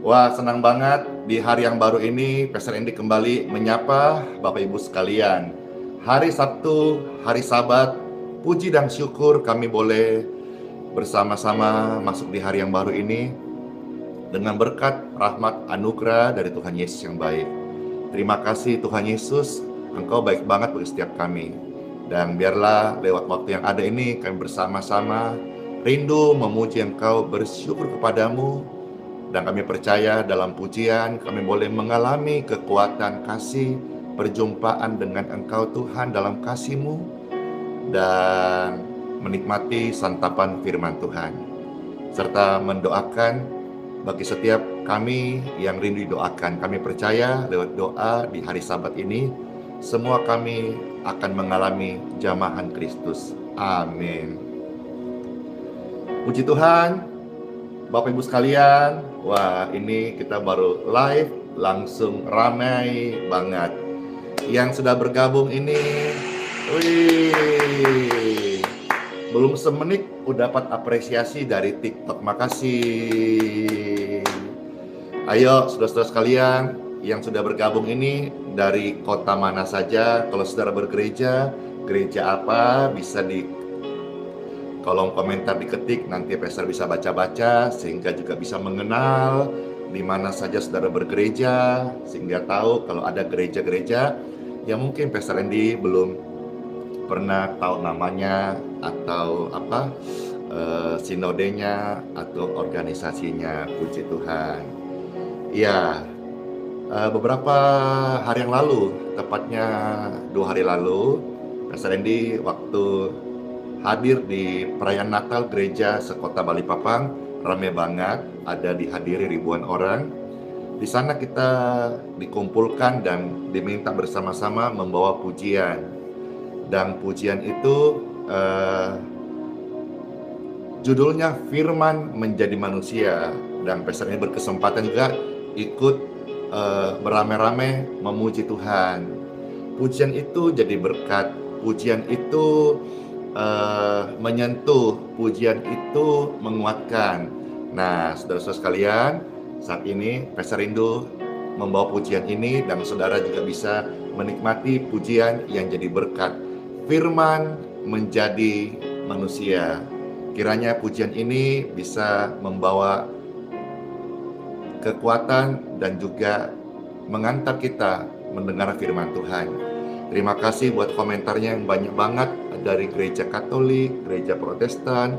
Wah, senang banget di hari yang baru ini Pastor Andy kembali menyapa Bapak Ibu sekalian. Hari Sabtu, hari Sabat, puji dan syukur kami boleh bersama-sama masuk di hari yang baru ini dengan berkat rahmat anugerah dari Tuhan Yesus yang baik. Terima kasih Tuhan Yesus, Engkau baik banget bagi setiap kami. Dan biarlah lewat waktu yang ada ini kami bersama-sama rindu memuji Engkau, bersyukur kepadamu. Dan kami percaya dalam pujian kami boleh mengalami kekuatan kasih, perjumpaan dengan Engkau Tuhan dalam kasih-Mu, dan menikmati santapan firman Tuhan. Serta mendoakan bagi setiap kami yang rindu didoakan. Kami percaya lewat doa di hari Sabat ini, semua kami akan mengalami jamahan Kristus. Amin. Puji Tuhan, Bapak Ibu sekalian. Wah, ini kita baru live, langsung ramai banget. Yang sudah bergabung ini, wih, belum semenit udah dapat apresiasi dari TikTok. Makasih. Ayo, saudara-saudara sekalian, yang sudah bergabung ini dari kota mana saja. Kalau saudara bergereja, gereja apa, bisa di kolom komentar diketik, nanti Pastor bisa baca-baca sehingga juga bisa mengenal di mana saja saudara bergereja, sehingga tahu kalau ada gereja-gereja yang mungkin Pastor Andy belum pernah tahu namanya atau sinodenya atau organisasinya. Puji Tuhan. Ya, beberapa hari yang lalu, tepatnya 2 hari lalu, Pastor Andy waktu hadir di perayaan Natal gereja sekota Balikpapan, ramai banget, ada dihadiri ribuan orang. Di sana kita dikumpulkan dan diminta bersama-sama membawa pujian. Dan pujian itu judulnya Firman Menjadi Manusia. Dan Pastor ini berkesempatan juga ikut beramai-ramai memuji Tuhan. Pujian itu jadi berkat, pujian itu menyentuh, pujian itu menguatkan. Nah, saudara-saudara sekalian, saat ini Pastor rindu membawa pujian ini dan saudara juga bisa menikmati pujian yang jadi berkat. Firman menjadi manusia. Kiranya pujian ini bisa membawa kekuatan dan juga mengantar kita mendengar firman Tuhan. Terima kasih buat komentarnya yang banyak banget dari gereja Katolik, gereja Protestan,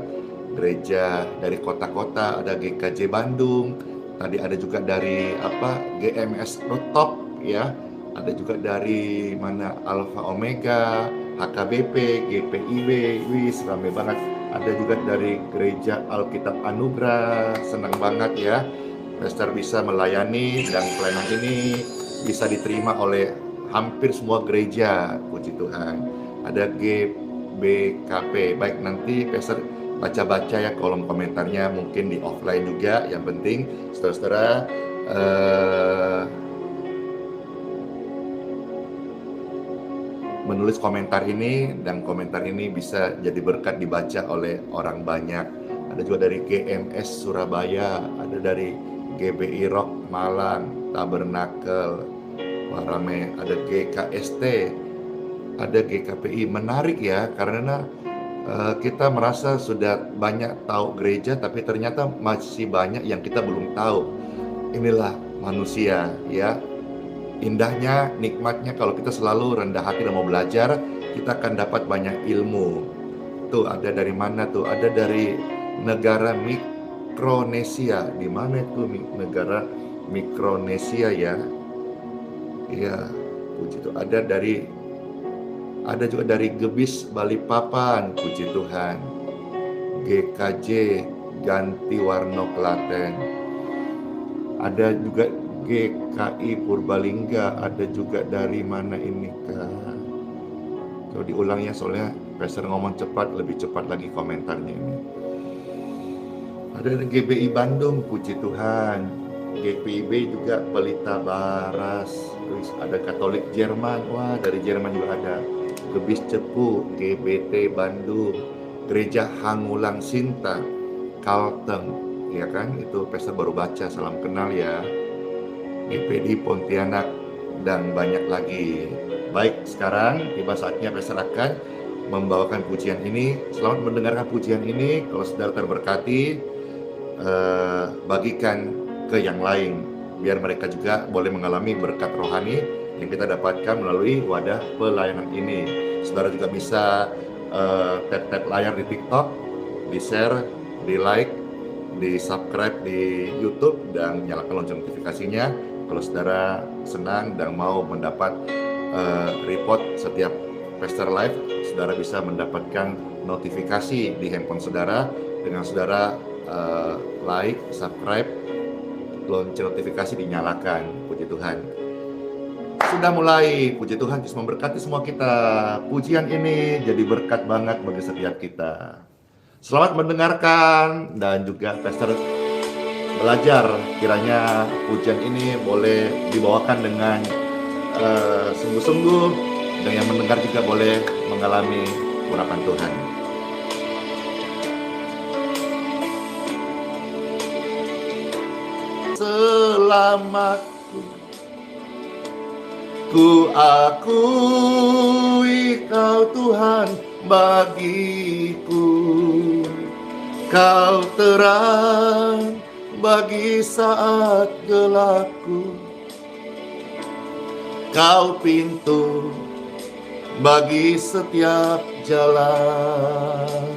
gereja dari kota-kota, ada GKJ Bandung, tadi ada juga dari GMS Rooftop ya, ada juga dari mana Alpha Omega, HKBP, GPIB, wis ramai banget. Ada juga dari gereja Alkitab Anugerah, senang banget ya. Pastor bisa melayani dan pelayanan ini bisa diterima oleh hampir semua gereja, puji Tuhan. Ada GBKP. Baik, nanti Pastor baca-baca ya kolom komentarnya, mungkin di offline juga. Yang penting saudara-saudara menulis komentar ini, dan komentar ini bisa jadi berkat dibaca oleh orang banyak. Ada juga dari GMS Surabaya, ada dari GBI Rock Malang, Tabernakel, Warame, ada GKST, ada GKPI. Menarik ya, karena kita merasa sudah banyak tahu gereja, tapi ternyata masih banyak yang kita belum tahu. Inilah manusia ya. Indahnya, nikmatnya kalau kita selalu rendah hati dan mau belajar, kita akan dapat banyak ilmu. Tuh, ada dari mana tuh? Ada dari negara Mikronesia. Di mana itu negara Mikronesia ya? Iya, puji Tuhan. Ada juga dari Gebis Balikpapan, puji Tuhan. GKJ Ganti Warno Klaten. Ada juga GKI Purbalingga, ada juga dari mana ini Kak? Coba diulangnya soalnya Pastor ngomong cepat, lebih cepat lagi komentarnya ini. Ada dari GBI Bandung, puji Tuhan. GPIB juga Pelita Baras, ada Katolik Jerman, wah dari Jerman juga ada. Gebis Cepu, GBT Bandung, Gereja Hangulang Sinta, Kalteng, ya kan? Itu Pastor baru baca, salam kenal ya. GPD Pontianak dan banyak lagi. Baik, sekarang tiba saatnya Pastor akan membawakan pujian ini. Selamat mendengarkan pujian ini. Kalau saudara terberkati, bagikan ke yang lain, biar mereka juga boleh mengalami berkat rohani yang kita dapatkan melalui wadah pelayanan ini. Saudara juga bisa tap-tap layar di TikTok, di share, di like, di subscribe di YouTube, dan nyalakan lonceng notifikasinya. Kalau saudara senang dan mau mendapat report setiap Pastor Live, saudara bisa mendapatkan notifikasi di handphone saudara dengan saudara like, subscribe, lonceng notifikasi dinyalakan. Puji Tuhan. Sudah mulai, puji Tuhan, Yesus memberkati semua kita. Pujian ini jadi berkat banget bagi setiap kita. Selamat mendengarkan, dan juga Pastor belajar kiranya pujian ini boleh dibawakan dengan sungguh-sungguh, dan yang mendengar juga boleh mengalami urapan Tuhan. Selamatku, ku akui Kau Tuhan bagiku, Kau terang bagi saat gelapku, Kau pintu bagi setiap jalan.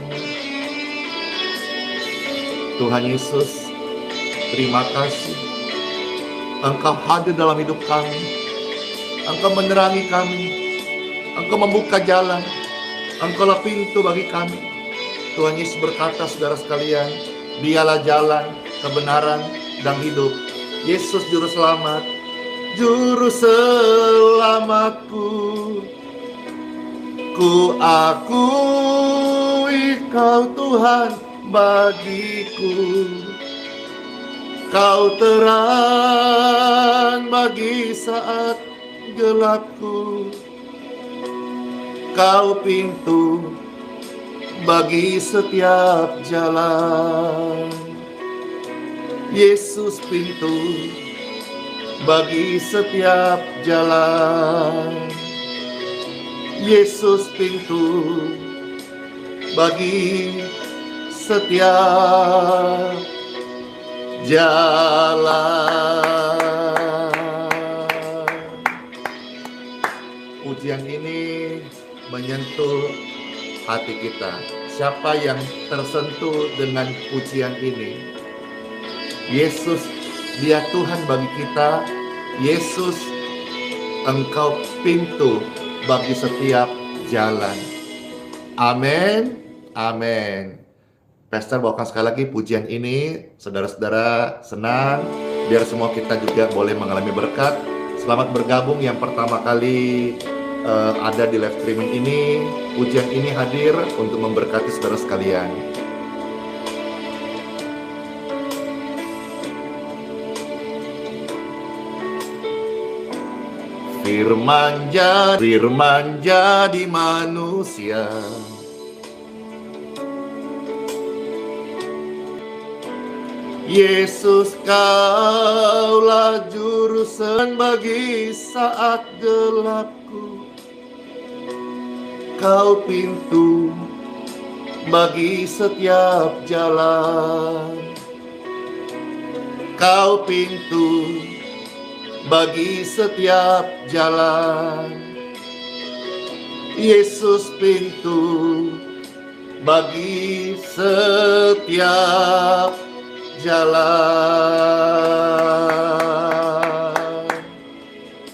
Tuhan Yesus, terima kasih Engkau hadir dalam hidup kami. Engkau menerangi kami, Engkau membuka jalan, Engkaulah pintu bagi kami. Tuhan Yesus berkata, saudara sekalian, Dialah jalan, kebenaran, dan hidup. Yesus juru selamat, juru selamatku. Ku akui Kau Tuhan bagiku, Kau terang bagi saat gelapku, Kau pintu bagi setiap jalan. Yesus pintu bagi setiap jalan. Yesus pintu bagi setiap jalan. Pujian ini menyentuh hati kita. Siapa yang tersentuh dengan pujian ini? Yesus, Dia Tuhan bagi kita. Yesus, Engkau pintu bagi setiap jalan. Amin. Amin. Pastor bawakan sekali lagi pujian ini. Saudara-saudara senang, biar semua kita juga boleh mengalami berkat. Selamat bergabung yang pertama kali ada di live streaming ini. Pujian ini hadir untuk memberkati saudara sekalian. Firman jadi manusia, Yesus Kaulah juru selamat bagi saat gelapku, Kau pintu bagi setiap jalan, Kau pintu bagi setiap jalan. Yesus pintu bagi setiap jalan.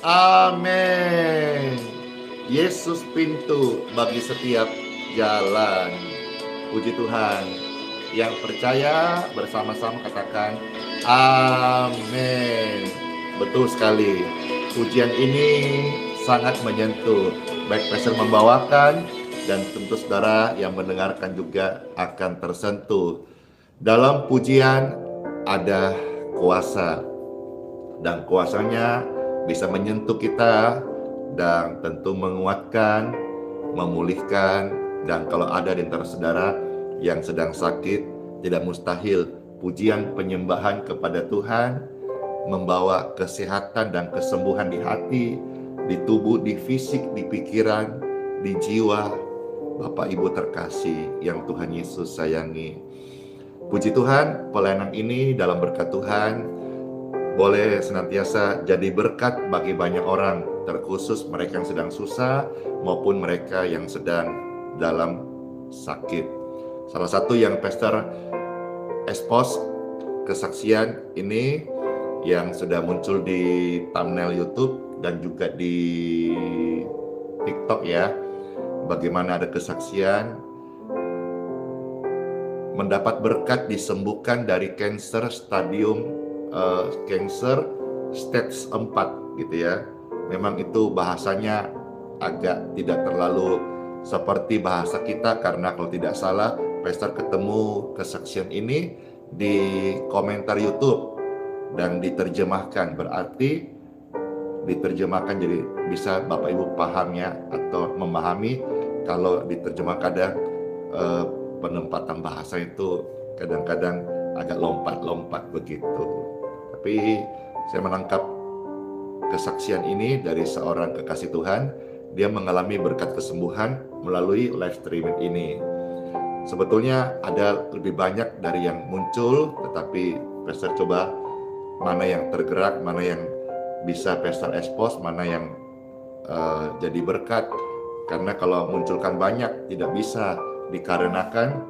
Amin. Yesus pintu bagi setiap jalan. Puji Tuhan. Yang percaya bersama-sama katakan amin. Betul sekali, pujian ini sangat menyentuh. Baik Pastor membawakan, dan tentu saudara yang mendengarkan juga akan tersentuh. Dalam pujian ada kuasa, dan kuasanya bisa menyentuh kita, dan tentu menguatkan, memulihkan. Dan kalau ada di antara saudara yang sedang sakit, tidak mustahil pujian penyembahan kepada Tuhan, membawa kesehatan dan kesembuhan di hati, di tubuh, di fisik, di pikiran, di jiwa. Bapak Ibu terkasih yang Tuhan Yesus sayangi. Puji Tuhan, pelayanan ini dalam berkat Tuhan boleh senantiasa jadi berkat bagi banyak orang, terkhusus mereka yang sedang susah maupun mereka yang sedang dalam sakit. Salah satu yang Pastor expose kesaksian ini yang sudah muncul di thumbnail YouTube dan juga di TikTok ya, bagaimana ada kesaksian mendapat berkat disembuhkan dari cancer stage 4 gitu ya. Memang itu bahasanya agak tidak terlalu seperti bahasa kita, karena kalau tidak salah Pastor ketemu kesaksian ini di komentar YouTube dan diterjemahkan, berarti diterjemahkan jadi bisa Bapak Ibu paham ya, atau memahami. Kalau diterjemahkan kadang penempatan bahasa itu kadang-kadang agak lompat-lompat begitu. Tapi saya menangkap kesaksian ini dari seorang kekasih Tuhan. Dia mengalami berkat kesembuhan melalui live streaming ini. Sebetulnya ada lebih banyak dari yang muncul, tetapi Pastor coba mana yang tergerak, mana yang bisa Pastor expose, mana yang jadi berkat. Karena kalau munculkan banyak tidak bisa, dikarenakan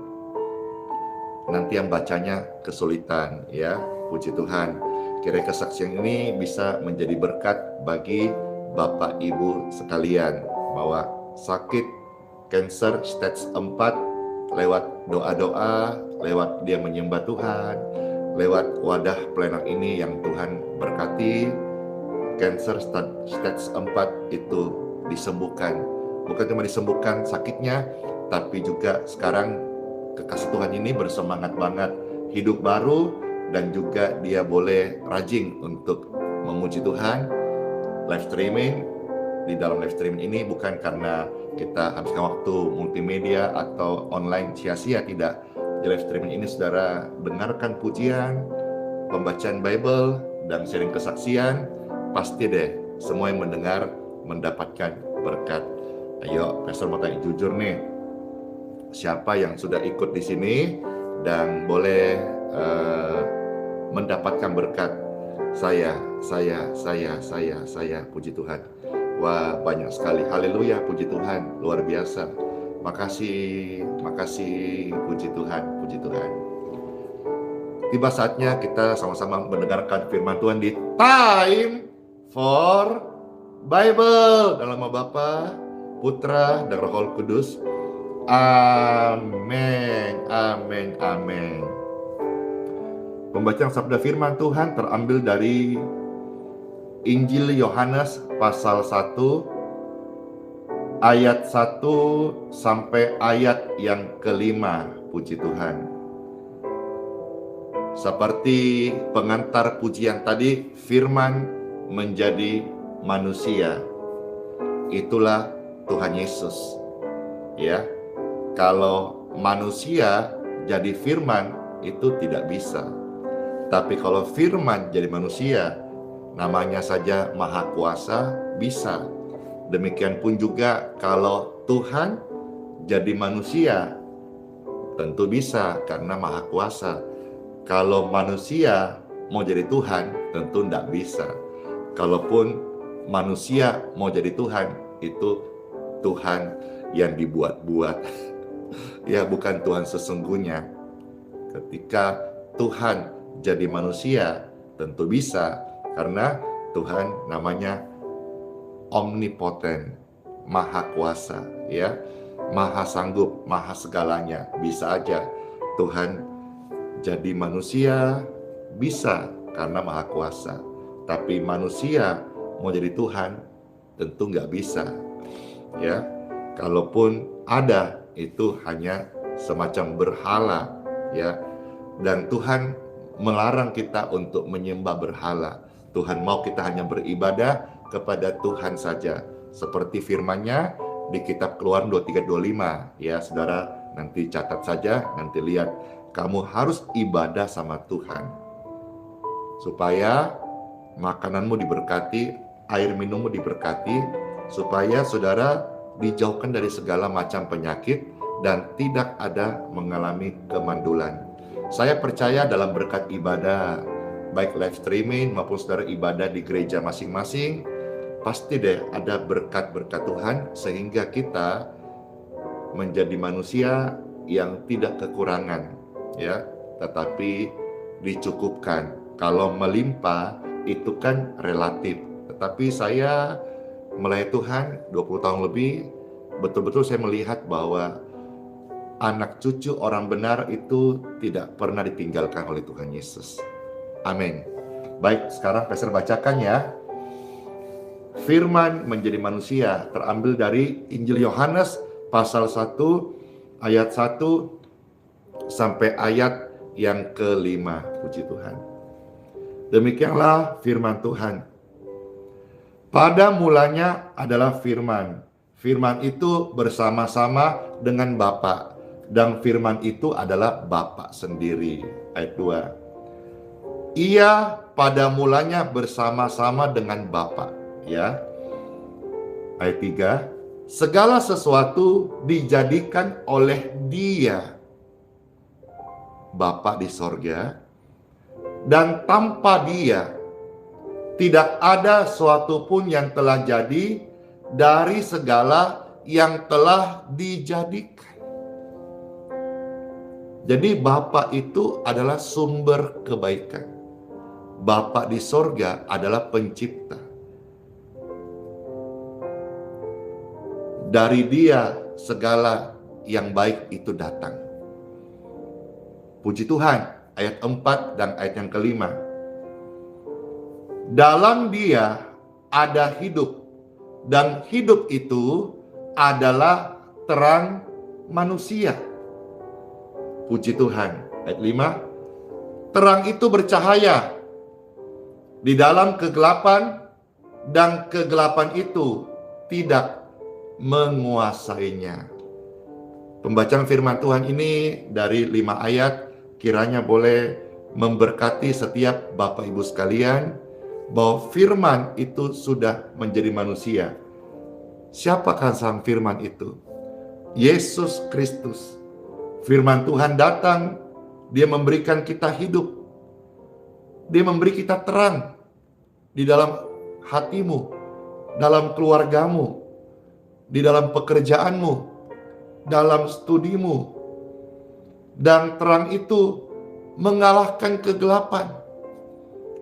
nanti yang bacanya kesulitan ya. Puji Tuhan, kira kesaksian ini bisa menjadi berkat bagi Bapak Ibu sekalian, bahwa sakit cancer stage 4 lewat doa-doa, lewat dia menyembah Tuhan, lewat wadah pelayanan ini yang Tuhan berkati, cancer stage 4 itu disembuhkan. Bukan cuma disembuhkan sakitnya, tapi juga sekarang kekasih Tuhan ini bersemangat banget, hidup baru, dan juga dia boleh rajin untuk memuji Tuhan. Live streaming, di dalam live streaming ini bukan karena kita habiskan waktu multimedia atau online sia-sia, tidak. Di live streaming ini saudara dengarkan pujian, pembacaan Bible, dan sharing kesaksian, pasti deh semua yang mendengar mendapatkan berkat. Ayo, Pastor mau tanya jujur nih, siapa yang sudah ikut di sini dan boleh mendapatkan berkat? Saya, puji Tuhan. Wah, banyak sekali. Haleluya, puji Tuhan, luar biasa. Makasih, puji Tuhan. Tiba saatnya kita sama-sama mendengarkan firman Tuhan di Time for Bible. Dalam nama Bapa, Putra, dan Roh Kudus. Amin. Pembacaan sabda firman Tuhan terambil dari Injil Yohanes pasal 1 ayat 1 sampai ayat yang kelima. Puji Tuhan. Seperti pengantar pujian tadi, firman menjadi manusia. Itulah Tuhan Yesus. Ya. Kalau manusia jadi firman itu tidak bisa. Tapi kalau firman jadi manusia, namanya saja Maha Kuasa, bisa. Demikian pun juga kalau Tuhan jadi manusia, tentu bisa karena Maha Kuasa. Kalau manusia mau jadi Tuhan, tentu tidak bisa. Kalaupun manusia mau jadi Tuhan, itu Tuhan yang dibuat-buat. Ya, bukan Tuhan sesungguhnya. Ketika Tuhan jadi manusia, tentu bisa. Karena Tuhan namanya omnipoten, maha kuasa, ya, maha sanggup, maha segalanya. Bisa aja Tuhan jadi manusia, bisa karena maha kuasa. Tapi manusia mau jadi Tuhan, tentu nggak bisa. Ya, kalaupun ada, itu hanya semacam berhala, ya. Dan Tuhan melarang kita untuk menyembah berhala. Tuhan mau kita hanya beribadah kepada Tuhan saja. Seperti firman-Nya di kitab Keluaran 23-25. Ya, saudara nanti catat saja, nanti lihat. kamu harus ibadah sama Tuhan. Supaya makananmu diberkati, air minummu diberkati, supaya saudara dijauhkan dari segala macam penyakit dan tidak ada mengalami kemandulan. Saya percaya dalam berkat ibadah, baik live streaming maupun saudara ibadah di gereja masing-masing, pasti deh ada berkat-berkat Tuhan sehingga kita menjadi manusia yang tidak kekurangan, ya, tetapi dicukupkan. Kalau melimpah itu kan relatif. Tetapi saya melayani Tuhan 20 tahun lebih, betul-betul saya melihat bahwa anak cucu orang benar itu tidak pernah ditinggalkan oleh Tuhan Yesus. Amin. Baik, sekarang Pastor bacakan ya. Firman menjadi manusia terambil dari Injil Yohanes pasal 1 ayat 1 sampai ayat yang ke-5. Puji Tuhan. Demikianlah firman Tuhan. Pada mulanya adalah firman. Firman itu bersama-sama dengan Bapa, dan firman itu adalah Bapa sendiri. Ayat 2. Ia pada mulanya bersama-sama dengan Bapa, ya. Ayat 3. Segala sesuatu dijadikan oleh Dia, Bapa di sorga, dan tanpa Dia tidak ada suatu pun yang telah jadi dari segala yang telah dijadikan. Jadi Bapa itu adalah sumber kebaikan. Bapa di sorga adalah pencipta. Dari Dia segala yang baik itu datang. Puji Tuhan. Ayat 4 dan ayat yang ke-5. Dalam Dia ada hidup, dan hidup itu adalah terang manusia. Puji Tuhan. Ayat 5. Terang itu bercahaya di dalam kegelapan, dan kegelapan itu tidak menguasainya. Pembacaan firman Tuhan ini dari 5 ayat kiranya boleh memberkati setiap Bapak Ibu sekalian, bahwa firman itu sudah menjadi manusia. Siapakah sang firman itu? Yesus Kristus. Firman Tuhan datang, Dia memberikan kita hidup. Dia memberi kita terang di dalam hatimu, dalam keluargamu, di dalam pekerjaanmu, dalam studimu. Dan terang itu mengalahkan kegelapan.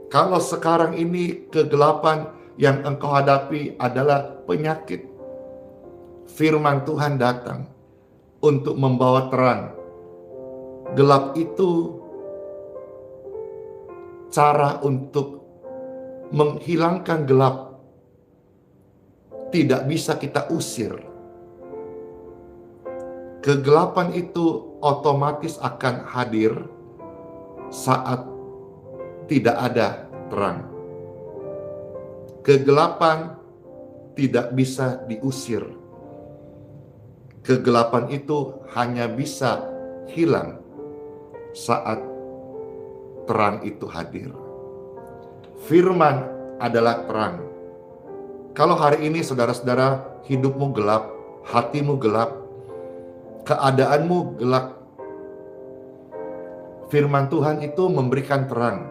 Kalau sekarang ini kegelapan yang engkau hadapi adalah penyakit, firman Tuhan datang untuk membawa terang. Gelap itu cara untuk menghilangkan gelap. Tidak bisa kita usir. Kegelapan itu otomatis akan hadir saat tidak ada terang. Kegelapan tidak bisa diusir. Kegelapan itu hanya bisa hilang saat terang itu hadir. Firman adalah terang. Kalau hari ini saudara-saudara hidupmu gelap, hatimu gelap, keadaanmu gelap, firman Tuhan itu memberikan terang.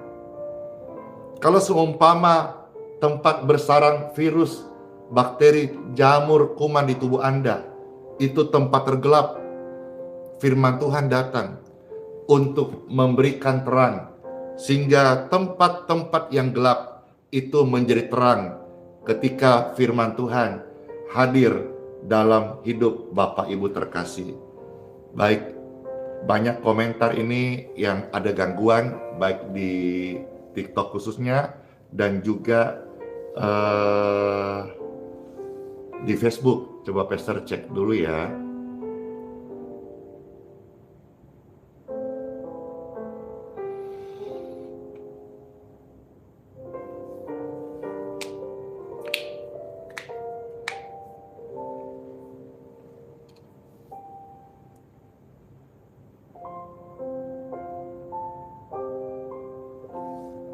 Kalau seumpama tempat bersarang virus, bakteri, jamur, kuman di tubuh Anda, itu tempat tergelap, firman Tuhan datang untuk memberikan terang, sehingga tempat-tempat yang gelap itu menjadi terang ketika firman Tuhan hadir dalam hidup Bapak Ibu terkasih. Baik, banyak komentar ini yang ada gangguan, baik di TikTok khususnya, dan juga di Facebook. Coba Pastor cek dulu ya.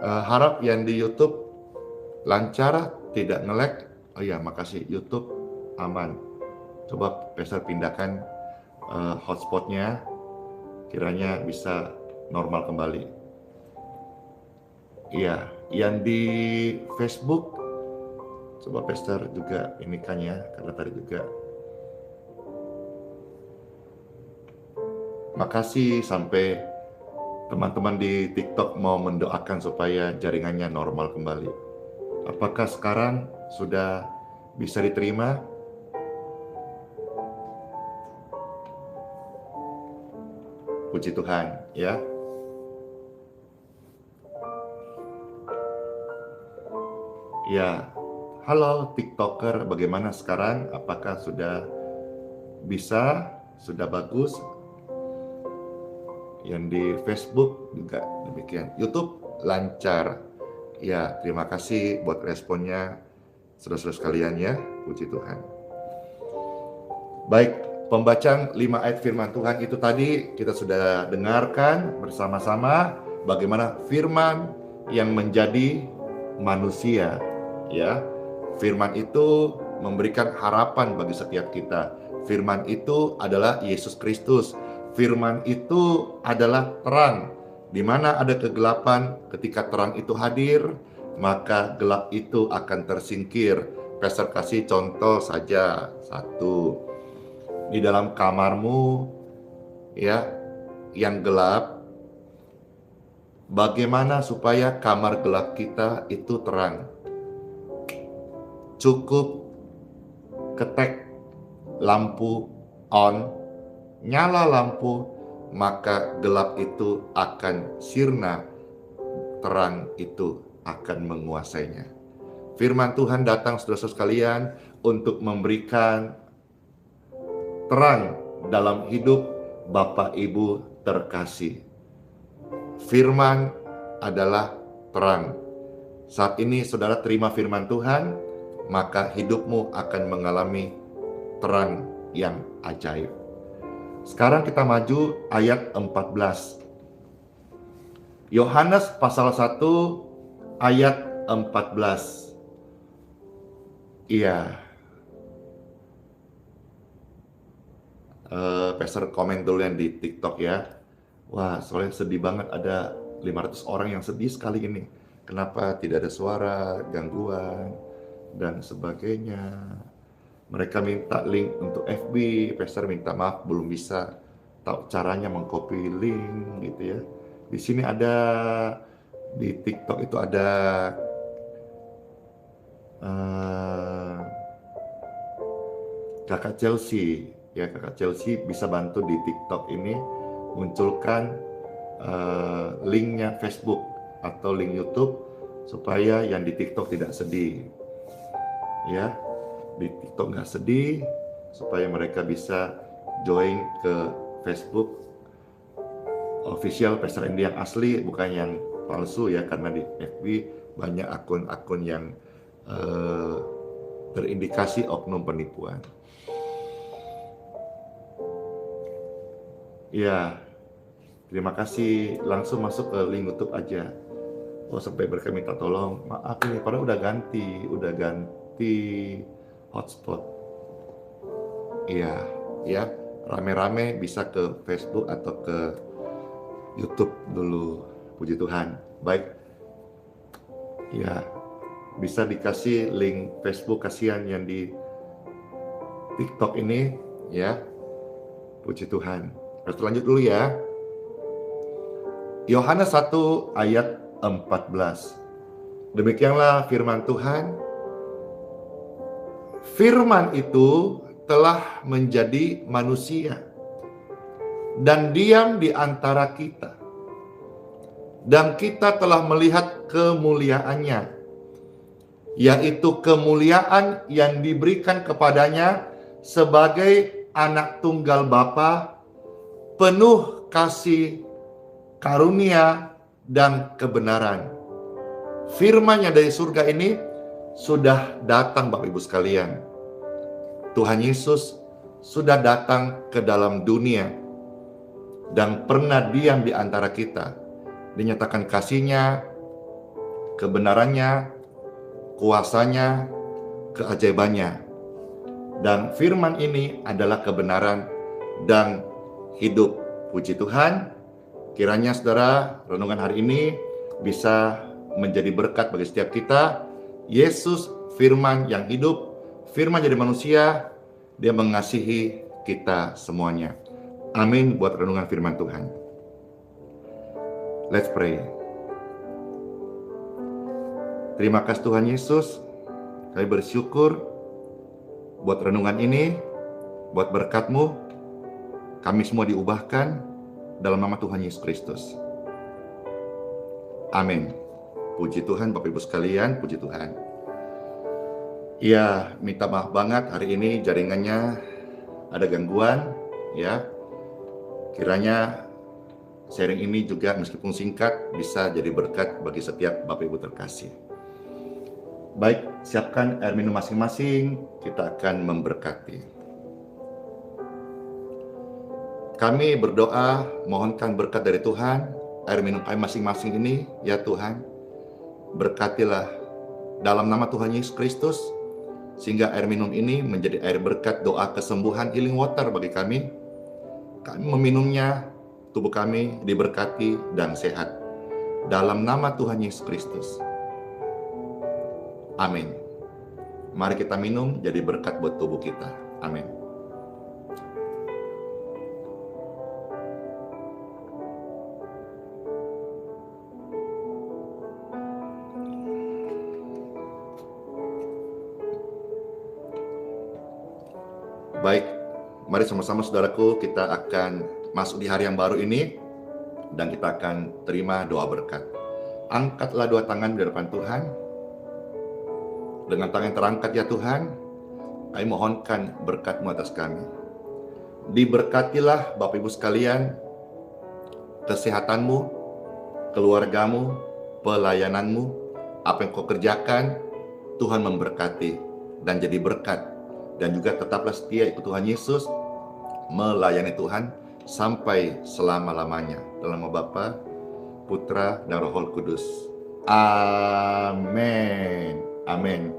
Harap yang di YouTube lancar, tidak nge-lag. Oh iya, makasih. YouTube aman. Coba Pastor pindahkan hotspotnya, kiranya bisa normal kembali. Iya, yang di Facebook coba Pastor juga ini kan ya, karena tadi juga. Makasih, sampai teman-teman di TikTok mau mendoakan supaya jaringannya normal kembali. Apakah sekarang sudah bisa diterima? Puji Tuhan, ya. Ya, halo TikToker, bagaimana sekarang? Apakah sudah bisa? Sudah bagus? Yang di Facebook juga demikian. YouTube lancar. Ya, terima kasih buat responnya saudara-saudara sekalian ya. Puji Tuhan. Baik, pembacaan 5 ayat firman Tuhan itu tadi kita sudah dengarkan bersama-sama bagaimana firman yang menjadi manusia, ya. Firman itu memberikan harapan bagi setiap kita. Firman itu adalah Yesus Kristus. Firman itu adalah terang. Di mana ada kegelapan, ketika terang itu hadir, maka gelap itu akan tersingkir. Pastor kasih contoh saja satu. Di dalam kamarmu, ya, yang gelap, bagaimana supaya kamar gelap kita itu terang? Cukup ketek lampu on, nyala lampu, maka gelap itu akan sirna, terang itu akan menguasainya. Firman Tuhan datang saudara-saudara sekalian untuk memberikan terang dalam hidup Bapak Ibu terkasih. Firman adalah terang. Saat ini saudara terima firman Tuhan, maka hidupmu akan mengalami terang yang ajaib. Sekarang kita maju ayat 14. Yohanes pasal 1 ayat 14. Iya. Pastor komen dulu yang di TikTok ya. Wah, soalnya sedih banget, ada 500 orang yang sedih sekali ini. Kenapa tidak ada suara, gangguan, dan sebagainya. Mereka minta link untuk FB, Pastor minta maaf belum bisa tahu caranya mengcopy link gitu ya. Di sini ada, di TikTok itu ada Kakak Chelsea. Ya, Kakak Chelsea bisa bantu di TikTok ini munculkan linknya Facebook atau link YouTube supaya yang di TikTok tidak sedih. Ya, di TikTok nggak sedih, supaya mereka bisa join ke Facebook official Pastor Andy yang asli, bukan yang palsu ya, karena di FB banyak akun-akun yang terindikasi oknum penipuan. Ya, terima kasih. Langsung masuk ke link YouTube aja. Oh, sampai mereka minta tolong, maaf ini, padahal udah ganti hotspot. Iya, ya, rame-rame bisa ke Facebook atau ke YouTube dulu. Puji Tuhan. Baik. Ya, bisa dikasih link Facebook, kasihan yang di TikTok ini, ya. Puji Tuhan. Terus lanjut dulu ya. Yohanes 1 ayat 14. Demikianlah firman Tuhan. Firman itu telah menjadi manusia dan diam di antara kita. Dan kita telah melihat kemuliaannya, yaitu kemuliaan yang diberikan kepadanya sebagai anak tunggal Bapa, penuh kasih, karunia, dan kebenaran. Firman yang dari surga ini sudah datang, Bapak Ibu sekalian. Tuhan Yesus sudah datang ke dalam dunia dan pernah diam di antara kita. Dinyatakan kasih-Nya, kebenarannya, kuasanya, keajaibannya. Dan firman ini adalah kebenaran dan hidup. Puji Tuhan, kiranya saudara, renungan hari ini bisa menjadi berkat bagi setiap kita. Yesus, firman yang hidup, firman jadi manusia, dia mengasihi kita semuanya. Amin buat renungan firman Tuhan. Let's pray. Terima kasih Tuhan Yesus, kami bersyukur buat renungan ini, buat berkat-Mu, kami semua diubahkan dalam nama Tuhan Yesus Kristus. Amin. Puji Tuhan Bapak Ibu sekalian, puji Tuhan. Ya, minta maaf banget hari ini jaringannya ada gangguan, ya. Kiranya sharing ini juga meskipun singkat bisa jadi berkat bagi setiap Bapak Ibu terkasih. Baik, siapkan air minum masing-masing, kita akan memberkati. Kami berdoa, mohonkan berkat dari Tuhan, air minum kami masing-masing ini, ya Tuhan, berkatilah dalam nama Tuhan Yesus Kristus, sehingga air minum ini menjadi air berkat doa kesembuhan, healing water bagi kami. Kami meminumnya, tubuh kami diberkati dan sehat. Dalam nama Tuhan Yesus Kristus. Amin. Mari kita minum jadi berkat buat tubuh kita. Amin. Baik, mari sama-sama saudaraku, kita akan masuk di hari yang baru ini dan kita akan terima doa berkat. Angkatlah dua tangan di depan Tuhan. Dengan tangan yang terangkat ya Tuhan, kami mohonkan berkat-Mu atas kami. Diberkatilah Bapak Ibu sekalian, kesehatan-Mu, keluarga-Mu, pelayanan-Mu, apa yang kau kerjakan, Tuhan memberkati dan jadi berkat. Dan juga tetaplah setia ikut Tuhan Yesus, melayani Tuhan sampai selama-lamanya. Dalam nama Bapa, Putra, dan Roh Kudus. Amin. Amin.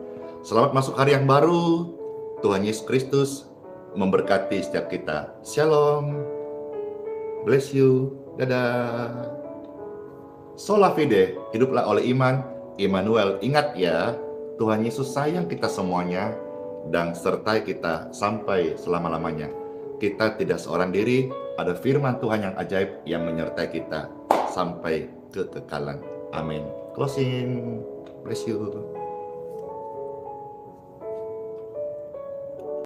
Selamat masuk hari yang baru. Tuhan Yesus Kristus memberkati setiap kita. Shalom. Bless you. Dadah. Sola fide, hiduplah oleh iman. Immanuel, ingat ya, Tuhan Yesus sayang kita semuanya dan sertai kita sampai selama-lamanya. Kita tidak seorang diri, ada firman Tuhan yang ajaib yang menyertai kita sampai kekekalan. Amin. Closing. Bless you.